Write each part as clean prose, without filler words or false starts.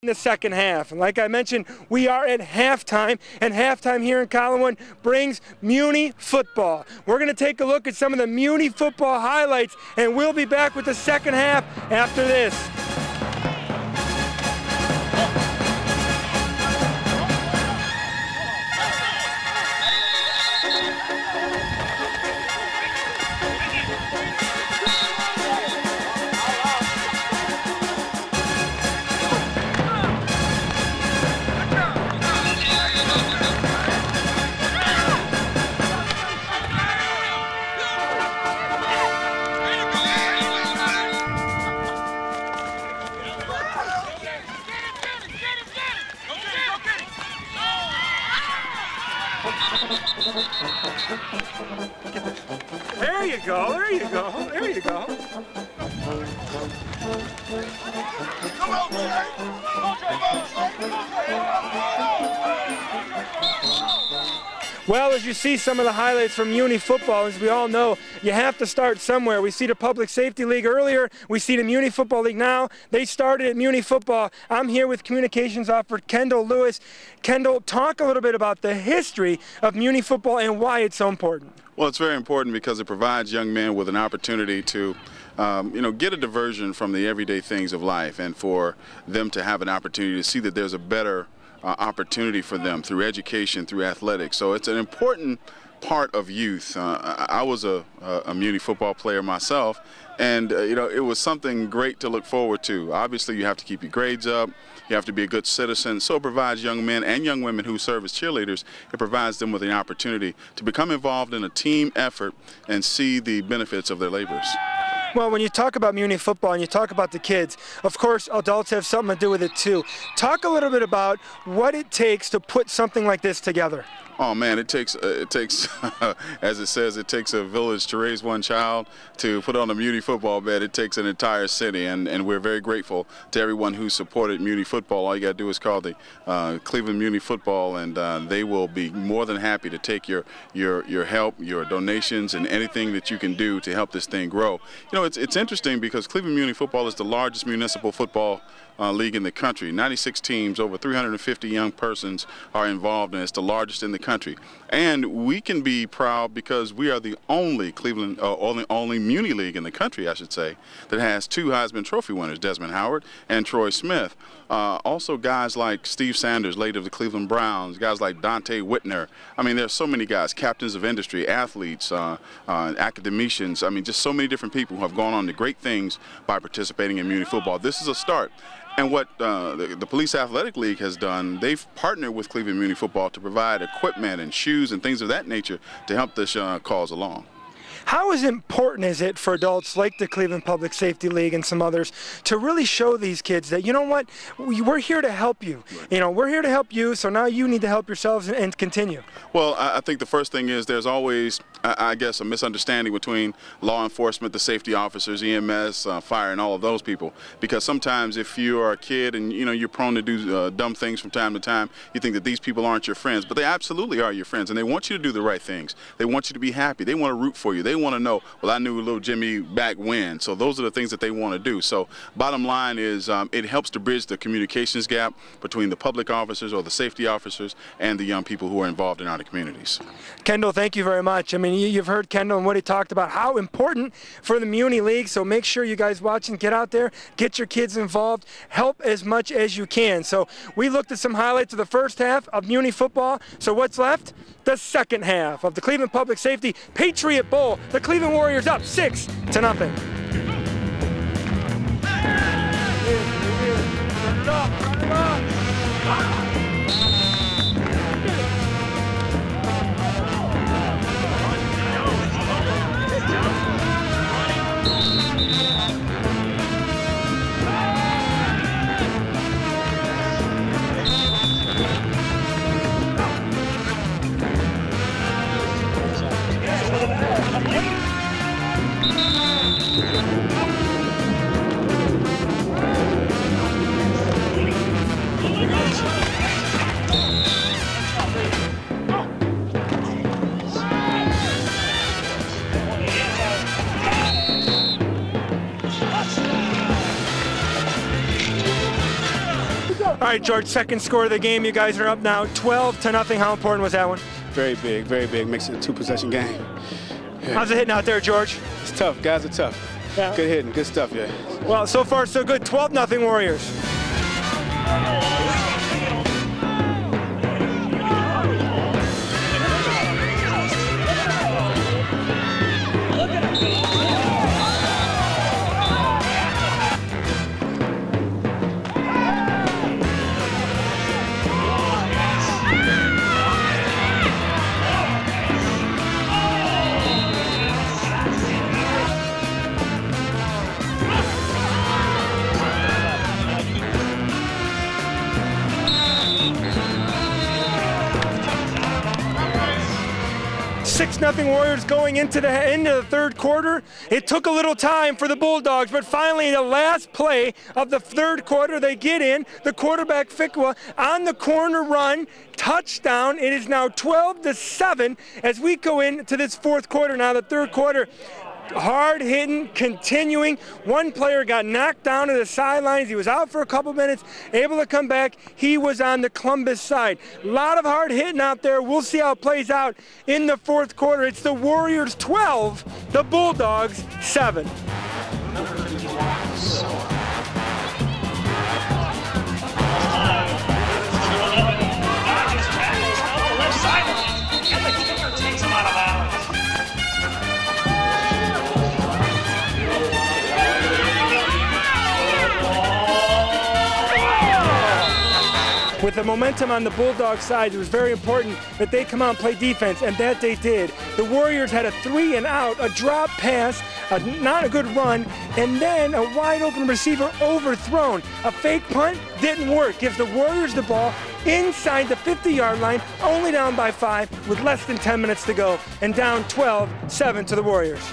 in the second half. And like I mentioned, we are at halftime, and halftime here in Collinwood brings Muni football. We're going to take a look at some of the Muni football highlights, and we'll be back with the second half after this. There you go, there you go, there you go. Come on, Jay! Well, as you see some of the highlights from Muni football, as we all know, you have to start somewhere. We see the Public Safety League earlier. We see the Muni Football League now. They started at Muni Football. I'm here with Communications Officer Kendall Lewis. Kendall, talk a little bit about the history of Muni football and why it's so important. Well, it's very important because it provides young men with an opportunity to get a diversion from the everyday things of life, and for them to have an opportunity to see that there's a better opportunity for them through education, through athletics. So it's an important part of youth. I was a Muni football player myself, and it was something great to look forward to. Obviously, you have to keep your grades up. You have to be a good citizen. So it provides young men and young women who serve as cheerleaders, it provides them with an opportunity to become involved in a team effort and see the benefits of their labors. Well, when you talk about Muni football and you talk about the kids, of course, adults have something to do with it too. Talk a little bit about what it takes to put something like this together. Oh man, it takes as it says, it takes a village to raise one child. To put on a Muni football bed, it takes an entire city, and we're very grateful to everyone who supported Muni football. All you got to do is call the Cleveland Muni Football, and they will be more than happy to take your help, your donations, and anything that you can do to help this thing grow. It's interesting because Cleveland Muni Football is the largest municipal football league in the country. 96 teams, over 350 young persons are involved, and it's the largest in the country. And we can be proud because we are the only only Muni league in the country, I should say, that has two Heisman Trophy winners, Desmond Howard and Troy Smith. Also guys like Steve Sanders, late of the Cleveland Browns, guys like Dante Whitner. I mean, there's so many guys, captains of industry, athletes, academicians. I mean, just so many different people who have gone on to great things by participating in Muni football. This is a start. And what the Police Athletic League has done, they've partnered with Cleveland Muni Football to provide equipment and shoes and things of that nature to help this cause along. How important is it for adults like the Cleveland Public Safety League and some others to really show these kids that, you know what, we're here to help you. Right. We're here to help you, so now you need to help yourselves and continue. Well, I think the first thing is there's always, I guess, a misunderstanding between law enforcement, the safety officers, EMS, fire, and all of those people. Because sometimes if you are a kid and, you're prone to do dumb things from time to time, you think that these people aren't your friends. But they absolutely are your friends, and they want you to do the right things. They want you to be happy. They want to root for you. They want to know, well, I knew little Jimmy back when. So those are the things that they want to do. So bottom line is it helps to bridge the communications gap between the public officers or the safety officers and the young people who are involved in our communities. Kendall, thank you very much. I mean, you've heard Kendall and what he talked about, how important for the Muni League. So make sure you guys watching, get out there, get your kids involved, help as much as you can. So we looked at some highlights of the first half of Muni football. So what's left? The second half of the Cleveland Public Safety Patriot Bowl. The Cleveland Warriors up 6-0. All right, George, second score of the game. You guys are up now 12-0. How important was that one? Very big, very big. Makes it a two-possession game. Yeah. How's it hitting out there, George? It's tough. Guys are tough. Yeah. Good hitting, good stuff, yeah. Well, so far so good. 12-0 Warriors. 6-0 Warriors going into the end of the third quarter. It took a little time for the Bulldogs, but finally the last play of the third quarter, they get in. The quarterback, Fikwa, on the corner run, touchdown. It is now 12-7 as we go into this fourth quarter. Now the third quarter, hard hitting, continuing. One player got knocked down to the sidelines. He was out for a couple minutes, able to come back. He was on the Columbus side. A lot of hard hitting out there. We'll see how it plays out in the fourth quarter. It's the Warriors 12, the Bulldogs 7. With the momentum on the Bulldog side, it was very important that they come out and play defense, and that they did. The Warriors had a 3-and-out, a drop pass, not a good run, and then a wide-open receiver overthrown. A fake punt didn't work. Gives the Warriors the ball inside the 50-yard line, only down by 5 with less than 10 minutes to go, and down 12-7 to the Warriors.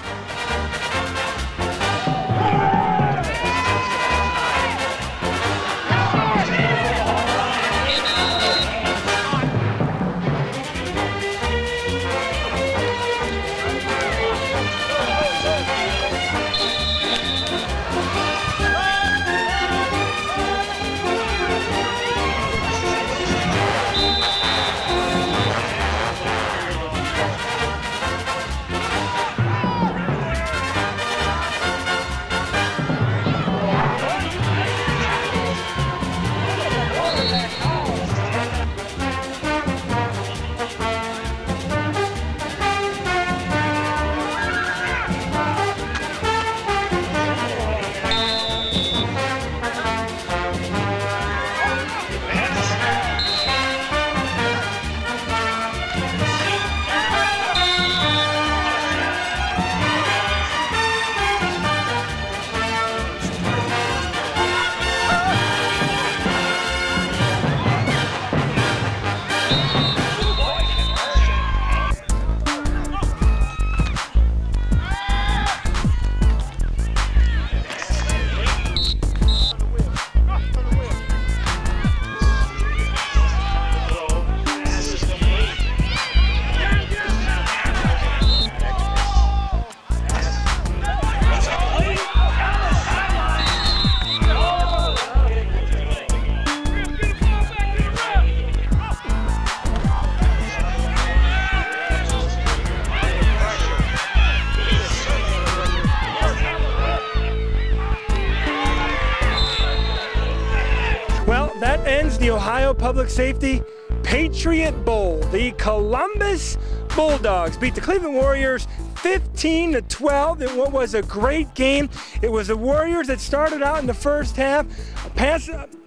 That ends the Ohio Public Safety Patriot Bowl. The Columbus Bulldogs beat the Cleveland Warriors 15-12 in what was a great game. It was the Warriors that started out in the first half.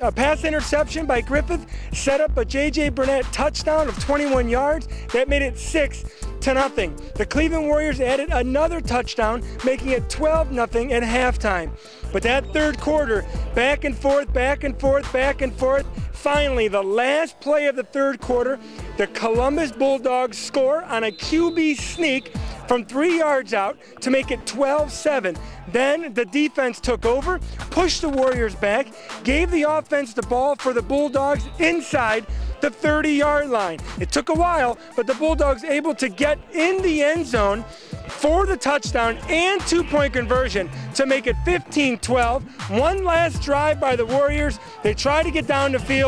A pass interception by Griffith set up a J.J. Burnett touchdown of 21 yards. That made it 6-0. The Cleveland Warriors added another touchdown, making it 12-0 at halftime. But that third quarter, back and forth, back and forth, back and forth. Finally, the last play of the third quarter, the Columbus Bulldogs score on a QB sneak from 3 yards out to make it 12-7. Then the defense took over, pushed the Warriors back, gave the offense the ball for the Bulldogs inside the 30-yard line. It took a while, but the Bulldogs able to get in the end zone for the touchdown and 2-point conversion to make it 15-12. One last drive by the Warriors. They try to get down the field.